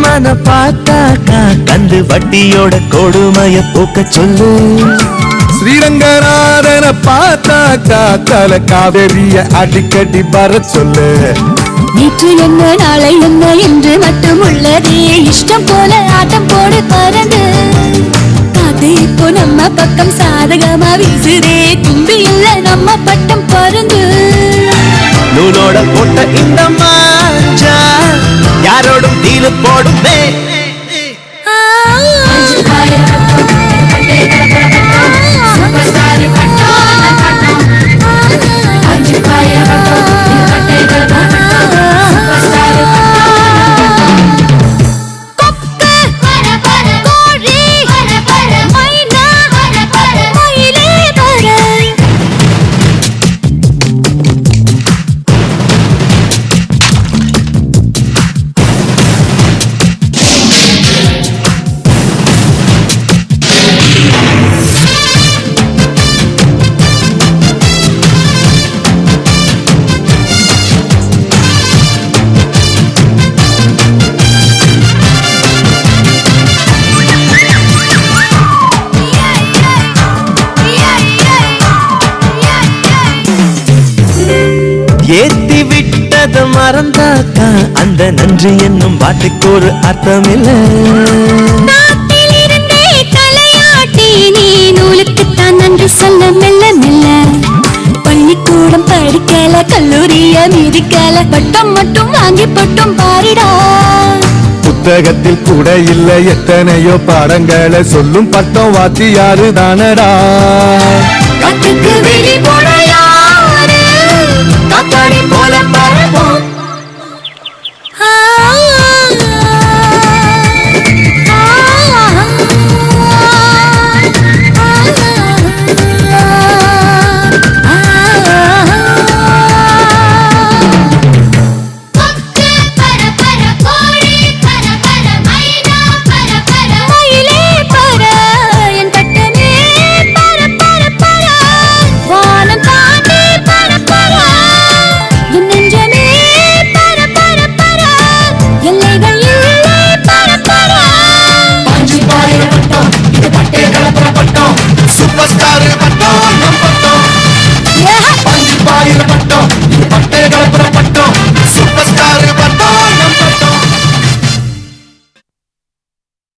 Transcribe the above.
மன பார்த்தாக்கா கந்து வட்டியோட கொடுமைய போக்க சொல்லு. ஸ்ரீரங்கநாதன பார்த்தாக்கா தல காவேரிய அடிக்கடி வர சொல்லு. நேற்று என்ன நாளை என்ன என்று மட்டும் உள்ளதே, இஷ்டம் போல ஆட்டம் போடு பறந்து. காத்து இப்போ நம்ம பக்கம் சாதகமா வீசுதே, தும்பி இல்ல நம்ம பட்டம் பறந்து. நூலோட போட்ட இந்த மாஞ்சா யாரோடும் தீலு போடுமே. ஏத்தி விட்டத மறந்தாக்கா அந்த நன்றி என்னும் வாட்டுக்கு ஒரு அர்த்தம் இல்ல. தலையாட்டி நீ நூலுக்குத்தான் நன்றி சொல்ல மெல்ல மெல்ல. பள்ளிக்கூடம் படிக்கல, கல்லூரிய மிதிக்கல, பட்டம் மட்டும் வாங்கி பட்டம் பாரிடா. புத்தகத்தில் கூட இல்ல எத்தனையோ பாடங்களை சொல்லும் பட்டம் வாத்தியாரு தானடா. கத்துக்கு வெளி போடையாரு காத்தாடி போல பரப்போம். சூப்பர் ஸ்டார் பட்டம் நம் பட்டம். 5,000 பட்டம்